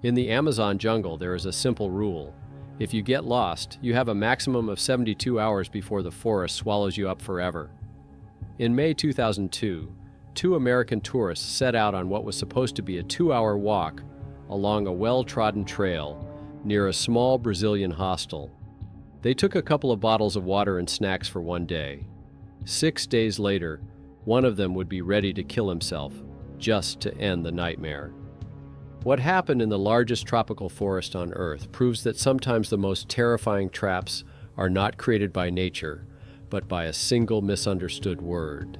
In the Amazon jungle, there is a simple rule. If you get lost, you have a maximum of 72 hours before the forest swallows you up forever. In May 2002, two American tourists set out on what was supposed to be a 2-hour walk along a well-trodden trail near a small Brazilian hostel. They took a couple of bottles of water and snacks for one day. 6 days later, one of them would be ready to kill himself, just to end the nightmare. What happened in the largest tropical forest on Earth proves that sometimes the most terrifying traps are not created by nature, but by a single misunderstood word.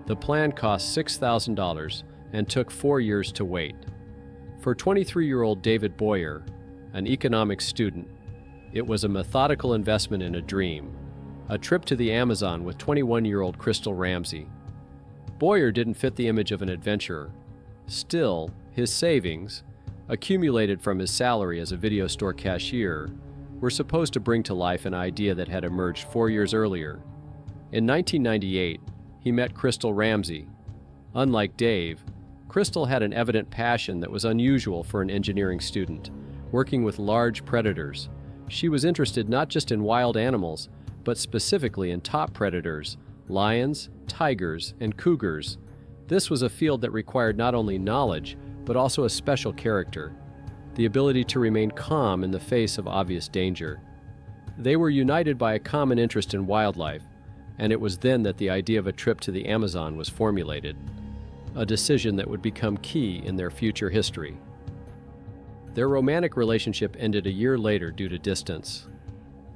The plan cost $6,000 and took 4 years to wait. For 23-year-old David Boyer, an economics student, it was a methodical investment in a dream, a trip to the Amazon with 21-year-old Crystal Ramsey. Boyer didn't fit the image of an adventurer. Still, his savings, accumulated from his salary as a video store cashier, were supposed to bring to life an idea that had emerged 4 years earlier. In 1998, he met Crystal Ramsey. Unlike Dave, Crystal had an evident passion that was unusual for an engineering student, working with large predators. She was interested not just in wild animals, but specifically in top predators, lions, tigers, and cougars. This was a field that required not only knowledge, but also a special character, the ability to remain calm in the face of obvious danger. They were united by a common interest in wildlife, and it was then that the idea of a trip to the Amazon was formulated, a decision that would become key in their future history. Their romantic relationship ended a year later due to distance.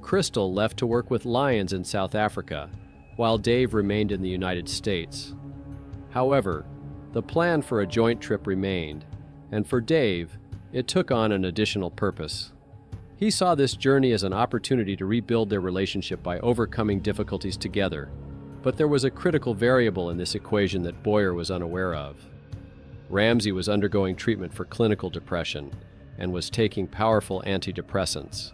Crystal left to work with lions in South Africa, while Dave remained in the United States. However, the plan for a joint trip remained, and for Dave, it took on an additional purpose. He saw this journey as an opportunity to rebuild their relationship by overcoming difficulties together. But there was a critical variable in this equation that Boyer was unaware of. Ramsey was undergoing treatment for clinical depression and was taking powerful antidepressants.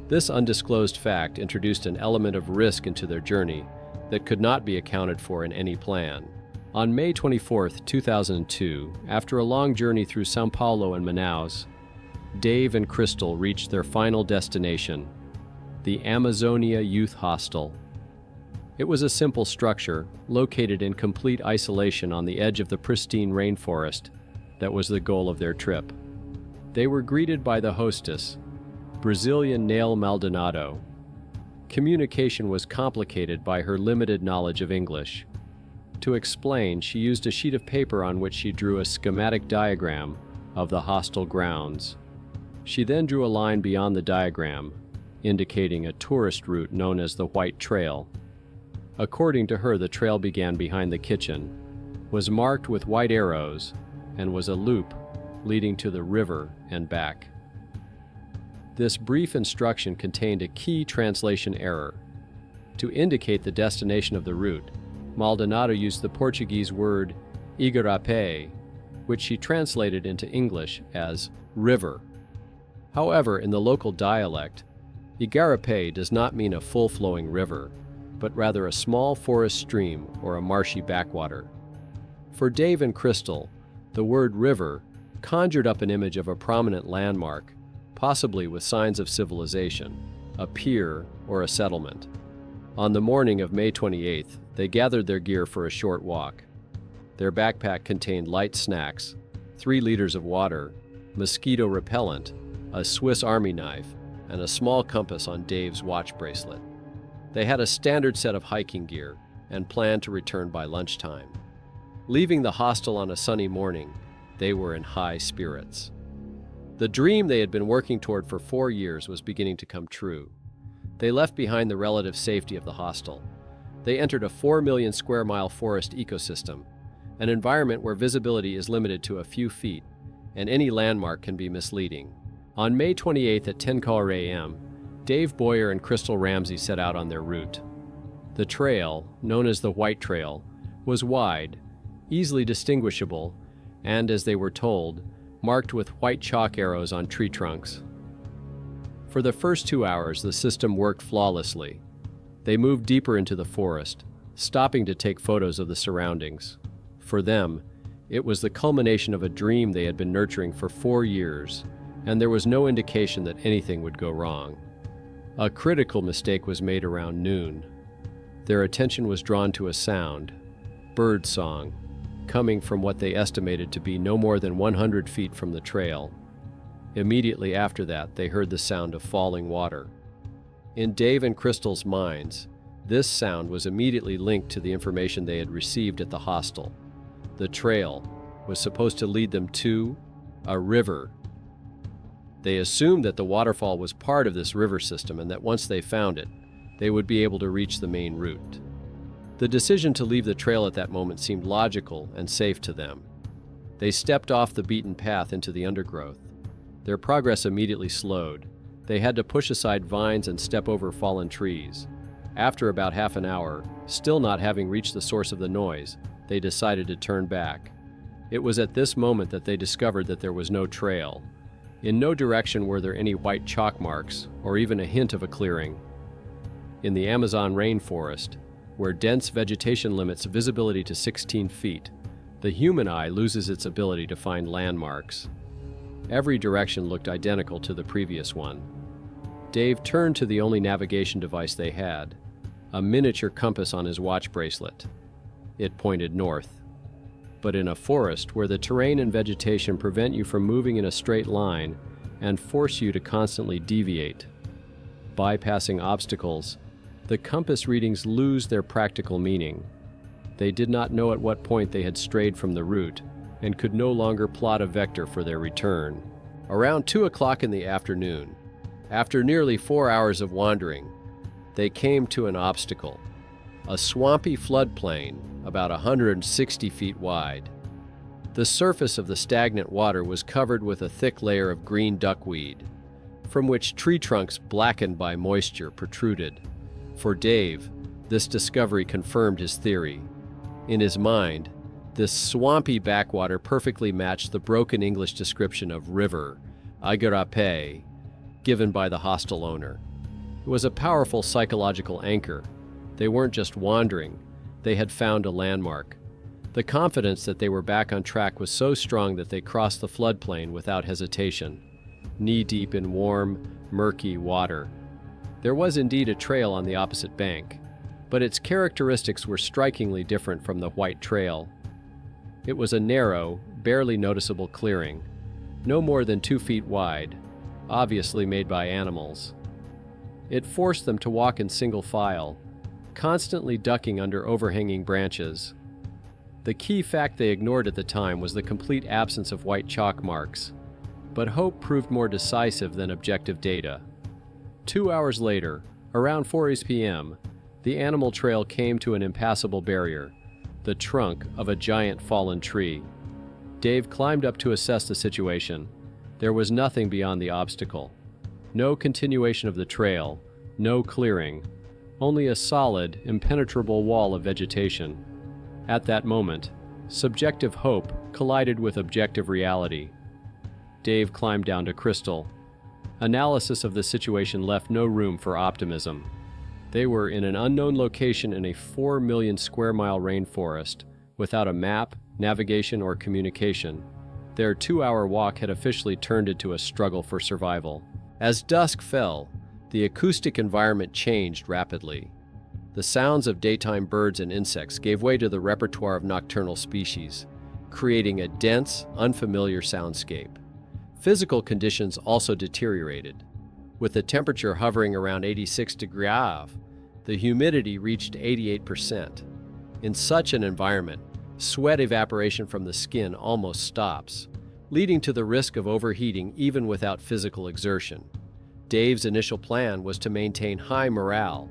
This undisclosed fact introduced an element of risk into their journey that could not be accounted for in any plan. On May 24, 2002, after a long journey through São Paulo and Manaus, Dave and Crystal reached their final destination, the Amazonia Youth Hostel. It was a simple structure, located in complete isolation on the edge of the pristine rainforest that was the goal of their trip. They were greeted by the hostess, Brazilian Nail Maldonado. Communication was complicated by her limited knowledge of English. To explain, she used a sheet of paper on which she drew a schematic diagram of the hostel grounds. She then drew a line beyond the diagram, indicating a tourist route known as the White Trail. According to her, the trail began behind the kitchen, was marked with white arrows, and was a loop leading to the river and back. This brief instruction contained a key translation error. To indicate the destination of the route, Maldonado used the Portuguese word igarapé, which she translated into English as river. However, in the local dialect, igarapé does not mean a full-flowing river, but rather a small forest stream or a marshy backwater. For Dave and Crystal, the word river conjured up an image of a prominent landmark, possibly with signs of civilization, a pier or a settlement. On the morning of May 28th, they gathered their gear for a short walk. Their backpack contained light snacks, 3 liters of water, mosquito repellent, a Swiss Army knife, and a small compass on Dave's watch bracelet. They had a standard set of hiking gear and planned to return by lunchtime. Leaving the hostel on a sunny morning, they were in high spirits. The dream they had been working toward for 4 years was beginning to come true. They left behind the relative safety of the hostel. They entered a 4 million square mile forest ecosystem, an environment where visibility is limited to a few feet, and any landmark can be misleading. On May 28th at 10:00 a.m., Dave Boyer and Crystal Ramsey set out on their route. The trail, known as the White Trail, was wide, easily distinguishable, and, as they were told, marked with white chalk arrows on tree trunks. For the first 2 hours, the system worked flawlessly. They moved deeper into the forest, stopping to take photos of the surroundings. For them, It was the culmination of a dream they had been nurturing for 4 years, and there was no indication that anything would go wrong. A critical mistake was made around noon. Their attention was drawn to a sound, bird song, coming from what they estimated to be no more than 100 feet from the trail. Immediately after that, they heard the sound of falling water. In Dave and Crystal's minds, this sound was immediately linked to the information they had received at the hostel. The trail was supposed to lead them to a river. They assumed that the waterfall was part of this river system and that once they found it, they would be able to reach the main route. The decision to leave the trail at that moment seemed logical and safe to them. They stepped off the beaten path into the undergrowth. Their progress immediately slowed. They had to push aside vines and step over fallen trees. After about half an hour, still not having reached the source of the noise, they decided to turn back. It was at this moment that they discovered that there was no trail. In no direction were there any white chalk marks or even a hint of a clearing. In the Amazon rainforest, where dense vegetation limits visibility to 16 feet, the human eye loses its ability to find landmarks. Every direction looked identical to the previous one. Dave turned to the only navigation device they had, a miniature compass on his watch bracelet. It pointed north. But in a forest where the terrain and vegetation prevent you from moving in a straight line and force you to constantly deviate, bypassing obstacles, the compass readings lose their practical meaning. They did not know at what point they had strayed from the route and could no longer plot a vector for their return. Around 2 o'clock in the afternoon, after nearly 4 hours of wandering, they came to an obstacle, a swampy floodplain about 160 feet wide. The surface of the stagnant water was covered with a thick layer of green duckweed, from which tree trunks blackened by moisture protruded. For Dave, this discovery confirmed his theory. In his mind, this swampy backwater perfectly matched the broken English description of river, Agarape, given by the hostel owner. It was a powerful psychological anchor. They weren't just wandering, they had found a landmark. The confidence that they were back on track was so strong that they crossed the floodplain without hesitation, knee-deep in warm, murky water. There was indeed a trail on the opposite bank, but its characteristics were strikingly different from the white trail. It was a narrow, barely noticeable clearing, no more than 2 feet wide, obviously made by animals. It forced them to walk in single file, constantly ducking under overhanging branches. The key fact they ignored at the time was the complete absence of white chalk marks, but hope proved more decisive than objective data. 2 hours later, around 4 p.m., the animal trail came to an impassable barrier, the trunk of a giant fallen tree. Dave climbed up to assess the situation. There was nothing beyond the obstacle. No continuation of the trail, no clearing, only a solid, impenetrable wall of vegetation. At that moment, subjective hope collided with objective reality. Dave climbed down to Crystal. Analysis of the situation left no room for optimism. They were in an unknown location in a 4 million square mile rainforest, without a map, navigation, or communication. Their 2-hour walk had officially turned into a struggle for survival. As dusk fell, the acoustic environment changed rapidly. The sounds of daytime birds and insects gave way to the repertoire of nocturnal species, creating a dense, unfamiliar soundscape. Physical conditions also deteriorated. With the temperature hovering around 86 degrees, the humidity reached 88%. In such an environment, sweat evaporation from the skin almost stops, leading to the risk of overheating even without physical exertion. Dave's initial plan was to maintain high morale.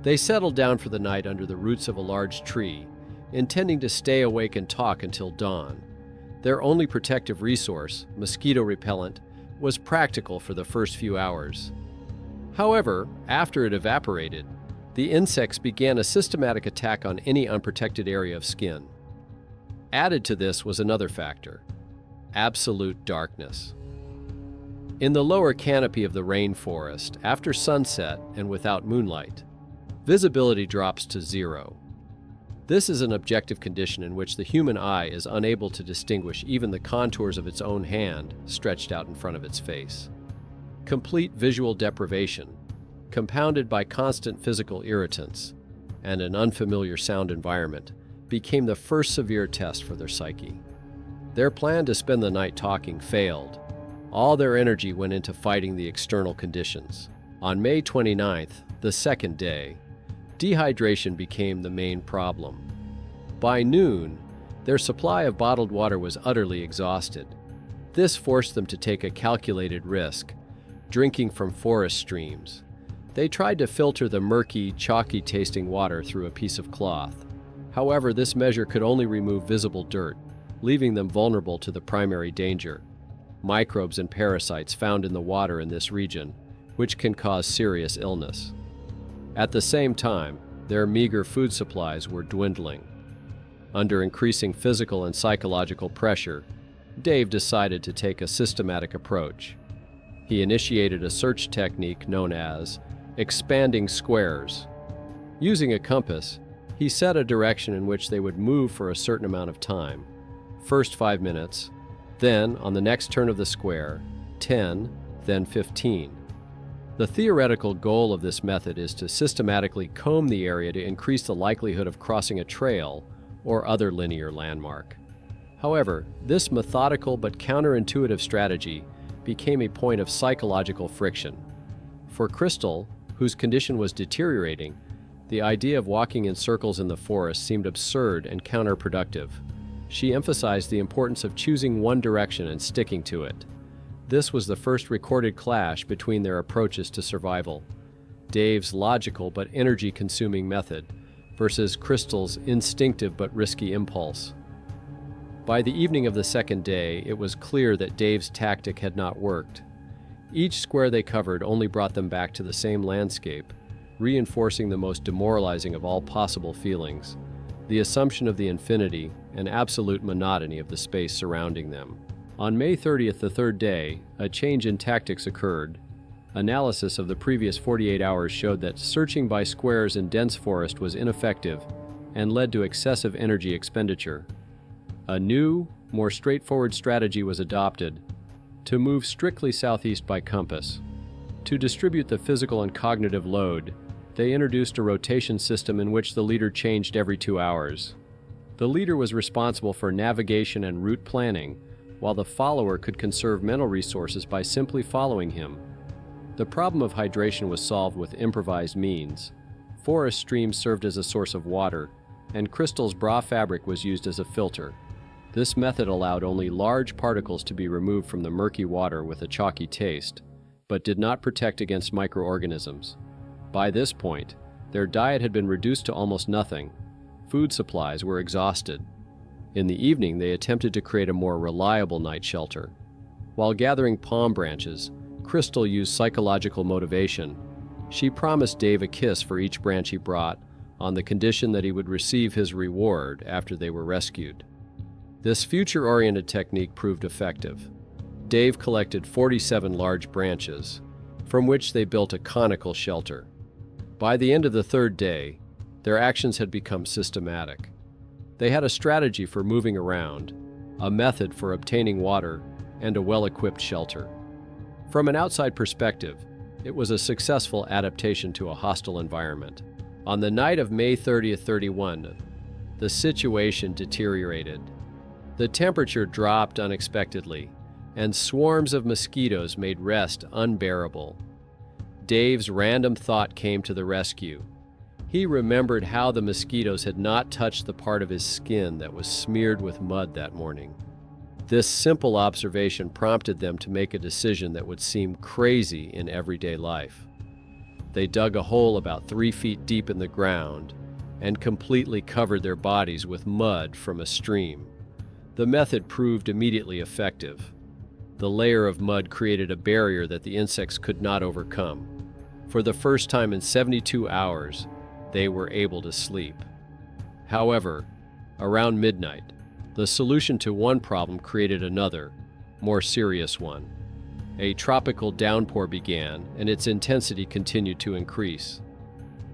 They settled down for the night under the roots of a large tree, intending to stay awake and talk until dawn. Their only protective resource, mosquito repellent, was practical for the first few hours. However, after it evaporated, the insects began a systematic attack on any unprotected area of skin. Added to this was another factor: absolute darkness. In the lower canopy of the rainforest, after sunset and without moonlight, visibility drops to 0. This is an objective condition in which the human eye is unable to distinguish even the contours of its own hand stretched out in front of its face. Complete visual deprivation, compounded by constant physical irritants and an unfamiliar sound environment, became the first severe test for their psyche. Their plan to spend the night talking failed. All their energy went into fighting the external conditions. On May 29th, the second day, dehydration became the main problem. By noon, their supply of bottled water was utterly exhausted. This forced them to take a calculated risk, drinking from forest streams. They tried to filter the murky, chalky-tasting water through a piece of cloth. However, this measure could only remove visible dirt, leaving them vulnerable to the primary danger: microbes and parasites found in the water in this region, which can cause serious illness. At the same time, their meager food supplies were dwindling. Under increasing physical and psychological pressure, Dave decided to take a systematic approach. He initiated a search technique known as expanding squares. Using a compass, he set a direction in which they would move for a certain amount of time. First 5 minutes, then, on the next turn of the square, 10, then 15. The theoretical goal of this method is to systematically comb the area to increase the likelihood of crossing a trail or other linear landmark. However, this methodical but counterintuitive strategy became a point of psychological friction. For Crystal, whose condition was deteriorating, the idea of walking in circles in the forest seemed absurd and counterproductive. She emphasized the importance of choosing one direction and sticking to it. This was the first recorded clash between their approaches to survival: Dave's logical but energy-consuming method versus Crystal's instinctive but risky impulse. By the evening of the second day, it was clear that Dave's tactic had not worked. Each square they covered only brought them back to the same landscape, reinforcing the most demoralizing of all possible feelings: the assumption of the infinity and absolute monotony of the space surrounding them. On May 30th, the third day, a change in tactics occurred. Analysis of the previous 48 hours showed that searching by squares in dense forest was ineffective and led to excessive energy expenditure. A new, more straightforward strategy was adopted: to move strictly southeast by compass. To distribute the physical and cognitive load, they introduced a rotation system in which the leader changed every 2 hours. The leader was responsible for navigation and route planning, while the follower could conserve mental resources by simply following him. The problem of hydration was solved with improvised means. Forest streams served as a source of water, and Crystal's bra fabric was used as a filter. This method allowed only large particles to be removed from the murky water with a chalky taste, but did not protect against microorganisms. By this point, their diet had been reduced to almost nothing. Food supplies were exhausted. In the evening, they attempted to create a more reliable night shelter. While gathering palm branches, Crystal used psychological motivation. She promised Dave a kiss for each branch he brought, on the condition that he would receive his reward after they were rescued. This future-oriented technique proved effective. Dave collected 47 large branches, from which they built a conical shelter. By the end of the third day, their actions had become systematic. They had a strategy for moving around, a method for obtaining water, and a well-equipped shelter. From an outside perspective, it was a successful adaptation to a hostile environment. On the night of May 30-31, the situation deteriorated. The temperature dropped unexpectedly, and swarms of mosquitoes made rest unbearable. Dave's random thought came to the rescue. He remembered how the mosquitoes had not touched the part of his skin that was smeared with mud that morning. This simple observation prompted them to make a decision that would seem crazy in everyday life. They dug a hole about 3 feet deep in the ground and completely covered their bodies with mud from a stream. The method proved immediately effective. The layer of mud created a barrier that the insects could not overcome. For the first time in 72 hours, they were able to sleep. However, around midnight, the solution to one problem created another, more serious one. A tropical downpour began, and its intensity continued to increase.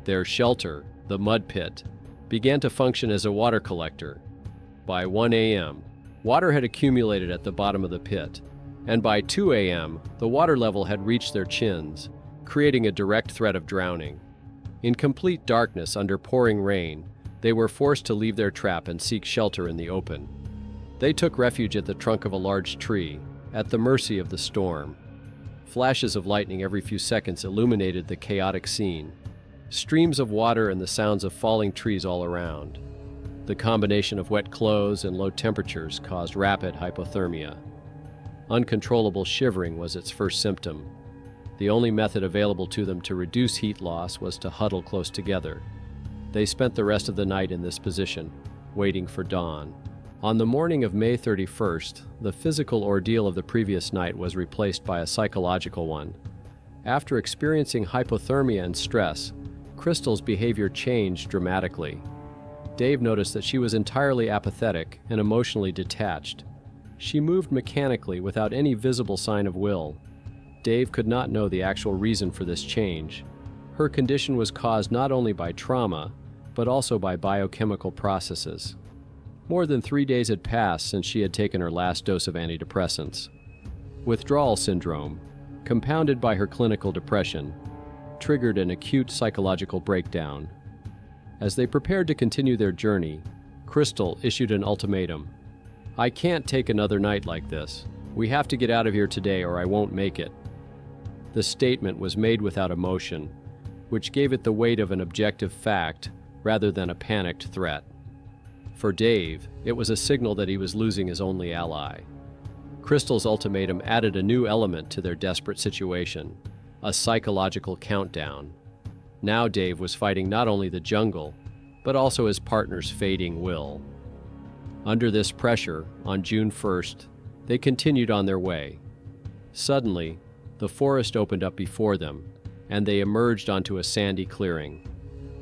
Their shelter, the mud pit, began to function as a water collector. By 1 a.m., water had accumulated at the bottom of the pit, and by 2 a.m., the water level had reached their chins, creating a direct threat of drowning. In complete darkness under pouring rain, they were forced to leave their trap and seek shelter in the open. They took refuge at the trunk of a large tree, at the mercy of the storm. Flashes of lightning every few seconds illuminated the chaotic scene. Streams of water and the sounds of falling trees all around. The combination of wet clothes and low temperatures caused rapid hypothermia. Uncontrollable shivering was its first symptom. The only method available to them to reduce heat loss was to huddle close together. They spent the rest of the night in this position, waiting for dawn. On the morning of May 31st, the physical ordeal of the previous night was replaced by a psychological one. After experiencing hypothermia and stress, Crystal's behavior changed dramatically. Dave noticed that she was entirely apathetic and emotionally detached. She moved mechanically without any visible sign of will. Dave could not know the actual reason for this change. Her condition was caused not only by trauma, but also by biochemical processes. More than 3 days had passed since she had taken her last dose of antidepressants. Withdrawal syndrome, compounded by her clinical depression, triggered an acute psychological breakdown. As they prepared to continue their journey, Crystal issued an ultimatum. "I can't take another night like this. We have to get out of here today or I won't make it." The statement was made without emotion, which gave it the weight of an objective fact rather than a panicked threat. For Dave, it was a signal that he was losing his only ally. Crystal's ultimatum added a new element to their desperate situation, a psychological countdown. Now Dave was fighting not only the jungle, but also his partner's fading will. Under this pressure, on June 1st, they continued on their way. Suddenly, the forest opened up before them, and they emerged onto a sandy clearing.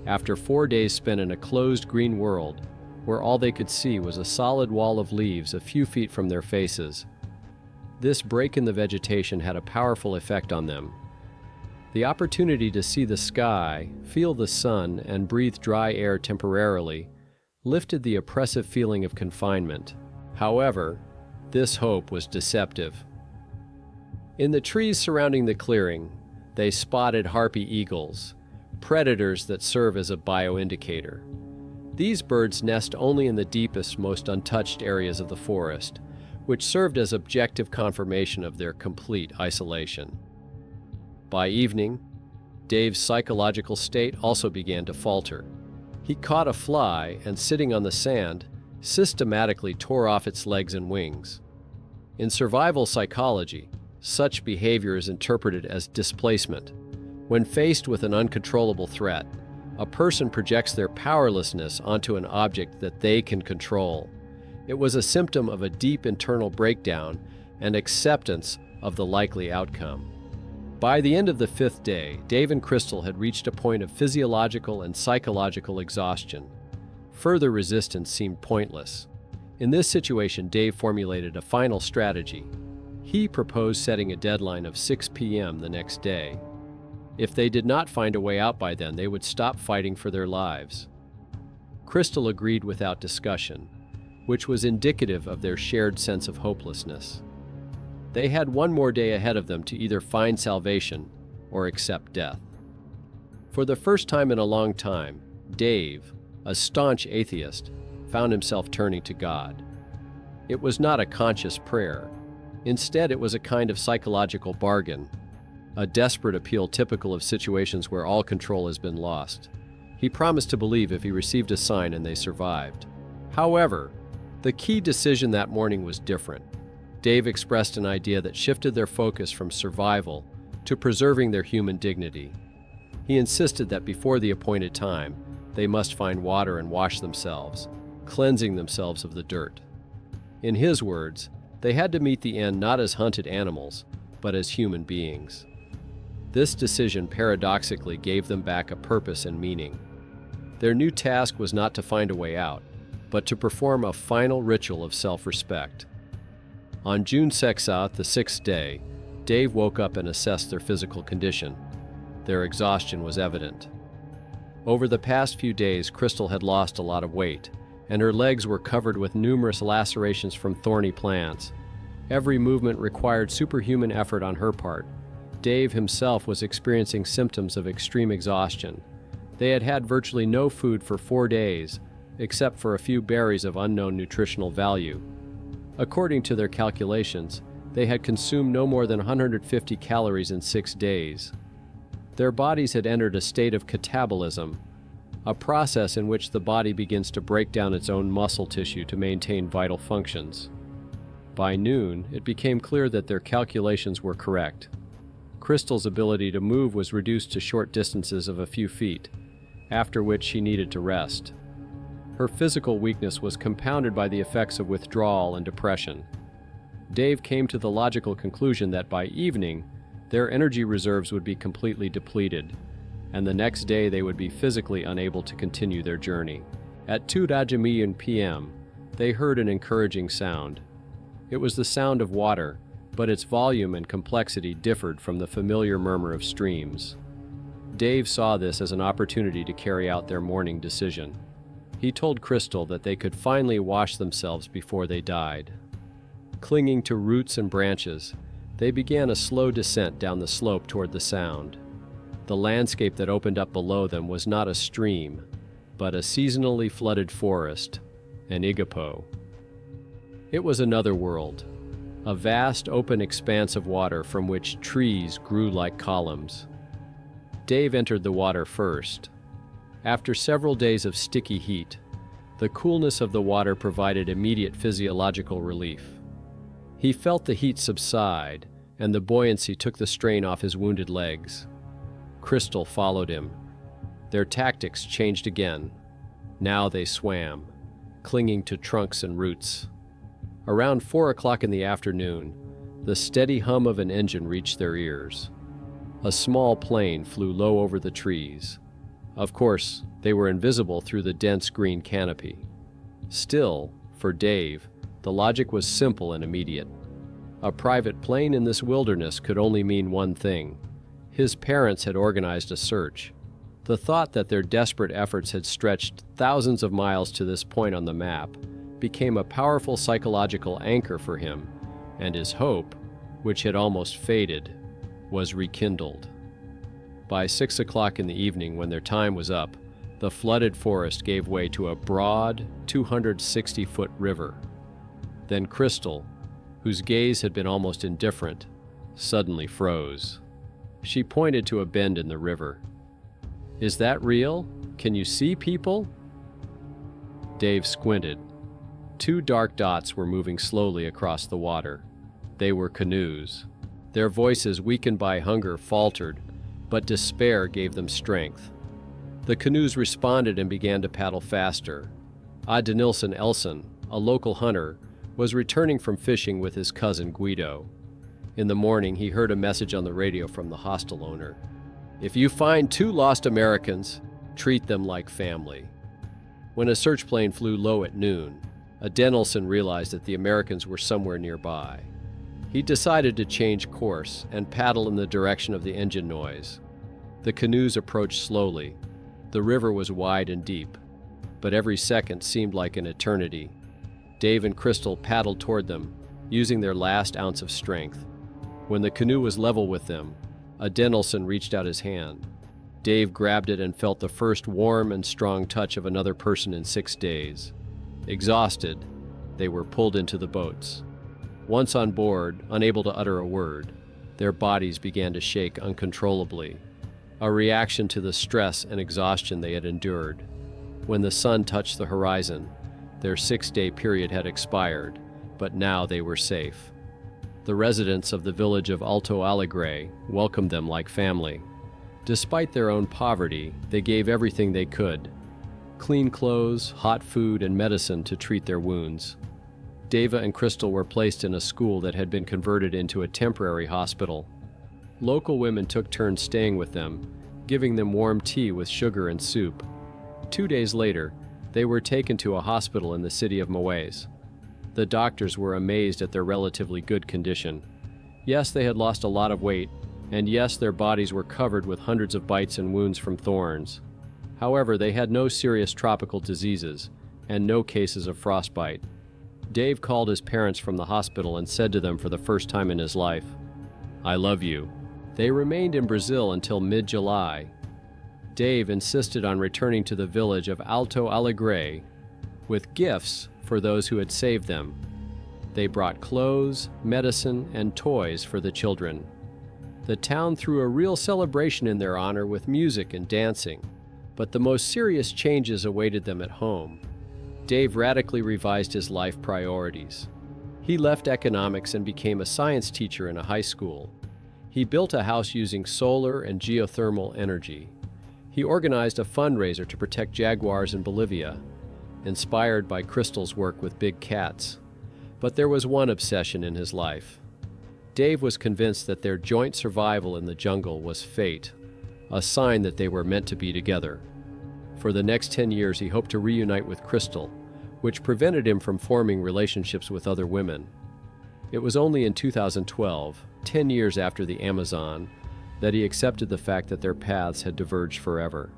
After 4 days spent in a closed green world, where all they could see was a solid wall of leaves a few feet from their faces, this break in the vegetation had a powerful effect on them. The opportunity to see the sky, feel the sun, and breathe dry air temporarily lifted the oppressive feeling of confinement. However, this hope was deceptive. In the trees surrounding the clearing, they spotted harpy eagles, predators that serve as a bioindicator. These birds nest only in the deepest, most untouched areas of the forest, which served as objective confirmation of their complete isolation. By evening, Dave's psychological state also began to falter. He caught a fly and, sitting on the sand, systematically tore off its legs and wings. In survival psychology, such behavior is interpreted as displacement. When faced with an uncontrollable threat, a person projects their powerlessness onto an object that they can control. It was a symptom of a deep internal breakdown and acceptance of the likely outcome. By the end of the 5th day, Dave and Crystal had reached a point of physiological and psychological exhaustion. Further resistance seemed pointless. In this situation, Dave formulated a final strategy. He proposed setting a deadline of 6 p.m. the next day. If they did not find a way out by then, they would stop fighting for their lives. Crystal agreed without discussion, which was indicative of their shared sense of hopelessness. They had one more day ahead of them to either find salvation or accept death. For the first time in a long time, Dave, a staunch atheist, found himself turning to God. It was not a conscious prayer. Instead, it was a kind of psychological bargain, a desperate appeal typical of situations where all control has been lost. He promised to believe if he received a sign and they survived. However, the key decision that morning was different. Dave expressed an idea that shifted their focus from survival to preserving their human dignity. He insisted that before the appointed time, they must find water and wash themselves, cleansing themselves of the dirt. In his words, they had to meet the end not as hunted animals, but as human beings. This decision paradoxically gave them back a purpose and meaning. Their new task was not to find a way out, but to perform a final ritual of self-respect. On June 6th, the 6th day, Dave woke up and assessed their physical condition. Their exhaustion was evident. Over the past few days, Crystal had lost a lot of weight, and her legs were covered with numerous lacerations from thorny plants. Every movement required superhuman effort on her part. Dave himself was experiencing symptoms of extreme exhaustion. They had had virtually no food for 4 days, except for a few berries of unknown nutritional value. According to their calculations, they had consumed no more than 150 calories in 6 days. Their bodies had entered a state of catabolism, a process in which the body begins to break down its own muscle tissue to maintain vital functions. By noon, it became clear that their calculations were correct. Crystal's ability to move was reduced to short distances of a few feet, after which she needed to rest. Her physical weakness was compounded by the effects of withdrawal and depression. Dave came to the logical conclusion that by evening, their energy reserves would be completely depleted, and the next day they would be physically unable to continue their journey. At 2:00 p.m., they heard an encouraging sound. It was the sound of water, but its volume and complexity differed from the familiar murmur of streams. Dave saw this as an opportunity to carry out their morning decision. He told Crystal that they could finally wash themselves before they died. Clinging to roots and branches, they began a slow descent down the slope toward the sound. The landscape that opened up below them was not a stream, but a seasonally flooded forest, an igapo. It was another world, a vast open expanse of water from which trees grew like columns. Dave entered the water first. After several days of sticky heat, the coolness of the water provided immediate physiological relief. He felt the heat subside, and the buoyancy took the strain off his wounded legs. Crystal followed him. Their tactics changed again. Now they swam, clinging to trunks and roots. Around 4 o'clock in the afternoon, the steady hum of an engine reached their ears. A small plane flew low over the trees. Of course, they were invisible through the dense green canopy. Still, for Dave, the logic was simple and immediate. A private plane in this wilderness could only mean one thing. His parents had organized a search. The thought that their desperate efforts had stretched thousands of miles to this point on the map became a powerful psychological anchor for him, and his hope, which had almost faded, was rekindled. By 6 o'clock in the evening, when their time was up, the flooded forest gave way to a broad, 260-foot river. Then Crystal, whose gaze had been almost indifferent, suddenly froze. She pointed to a bend in the river. "Is that real? Can you see people?" Dave squinted. 2 dark dots were moving slowly across the water. They were canoes. Their voices, weakened by hunger, faltered, but despair gave them strength. The canoes responded and began to paddle faster. Denilson Elson, a local hunter, was returning from fishing with his cousin Guido. In the morning, he heard a message on the radio from the hostel owner. "If you find 2 lost Americans, treat them like family." When a search plane flew low at noon, Denilson realized that the Americans were somewhere nearby. He decided to change course and paddle in the direction of the engine noise. The canoes approached slowly. The river was wide and deep, but every second seemed like an eternity. Dave and Crystal paddled toward them, using their last ounce of strength. When the canoe was level with them, Denilson reached out his hand. Dave grabbed it and felt the first warm and strong touch of another person in 6 days. Exhausted, they were pulled into the boats. Once on board, unable to utter a word, their bodies began to shake uncontrollably, a reaction to the stress and exhaustion they had endured. When the sun touched the horizon, their 6-day period had expired, but now they were safe. The residents of the village of Alto Alegre welcomed them like family. Despite their own poverty, they gave everything they could: clean clothes, hot food, and medicine to treat their wounds. Deva and Crystal were placed in a school that had been converted into a temporary hospital. Local women took turns staying with them, giving them warm tea with sugar and soup. 2 days later, they were taken to a hospital in the city of Maués. The doctors were amazed at their relatively good condition. Yes, they had lost a lot of weight, and yes, their bodies were covered with hundreds of bites and wounds from thorns. However, they had no serious tropical diseases and no cases of frostbite. Dave called his parents from the hospital and said to them for the first time in his life, "I love you." They remained in Brazil until mid-July. Dave insisted on returning to the village of Alto Alegre with gifts for those who had saved them. They brought clothes, medicine, and toys for the children. The town threw a real celebration in their honor with music and dancing, but the most serious changes awaited them at home. Dave radically revised his life priorities. He left economics and became a science teacher in a high school. He built a house using solar and geothermal energy. He organized a fundraiser to protect jaguars in Bolivia, inspired by Crystal's work with big cats. But there was one obsession in his life. Dave was convinced that their joint survival in the jungle was fate, a sign that they were meant to be together. For the next 10 years, he hoped to reunite with Crystal, which prevented him from forming relationships with other women. It was only in 2012, 10 years after the Amazon, that he accepted the fact that their paths had diverged forever.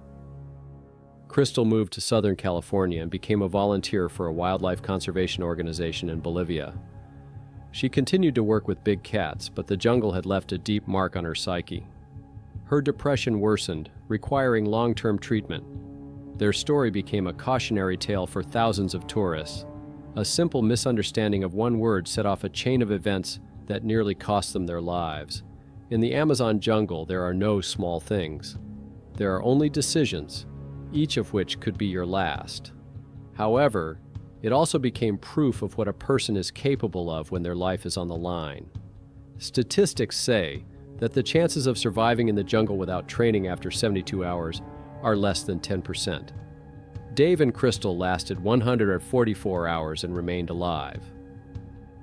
Crystal moved to Southern California and became a volunteer for a wildlife conservation organization in Bolivia. She continued to work with big cats, but the jungle had left a deep mark on her psyche. Her depression worsened, requiring long-term treatment. Their story became a cautionary tale for thousands of tourists. A simple misunderstanding of one word set off a chain of events that nearly cost them their lives. In the Amazon jungle, there are no small things. There are only decisions, each of which could be your last. However, it also became proof of what a person is capable of when their life is on the line. Statistics say that the chances of surviving in the jungle without training after 72 hours are less than 10%. Dave and Crystal lasted 144 hours and remained alive.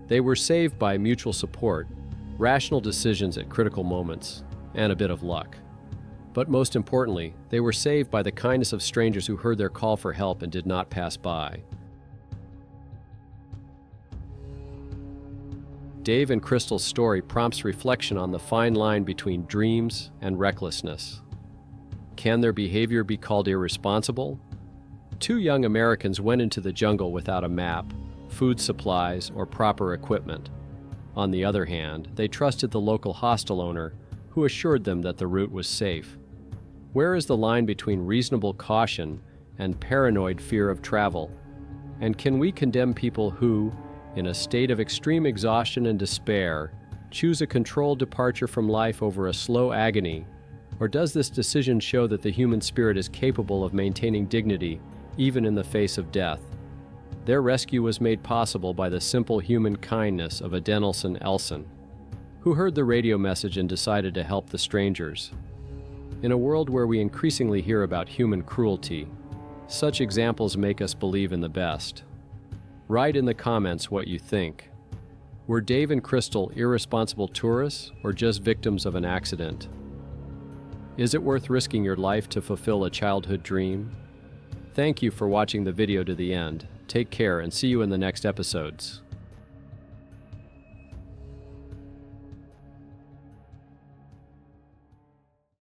They were saved by mutual support, rational decisions at critical moments, and a bit of luck. But most importantly, they were saved by the kindness of strangers who heard their call for help and did not pass by. Dave and Crystal's story prompts reflection on the fine line between dreams and recklessness. Can their behavior be called irresponsible? Two young Americans went into the jungle without a map, food supplies, or proper equipment. On the other hand, they trusted the local hostel owner, who assured them that the route was safe. Where is the line between reasonable caution and paranoid fear of travel? And can we condemn people who, in a state of extreme exhaustion and despair, choose a controlled departure from life over a slow agony? Or does this decision show that the human spirit is capable of maintaining dignity even in the face of death? Their rescue was made possible by the simple human kindness of Adenilson Elson, who heard the radio message and decided to help the strangers. In a world where we increasingly hear about human cruelty, such examples make us believe in the best. Write in the comments what you think. Were Dave and Crystal irresponsible tourists or just victims of an accident? Is it worth risking your life to fulfill a childhood dream? Thank you for watching the video to the end. Take care and see you in the next episodes.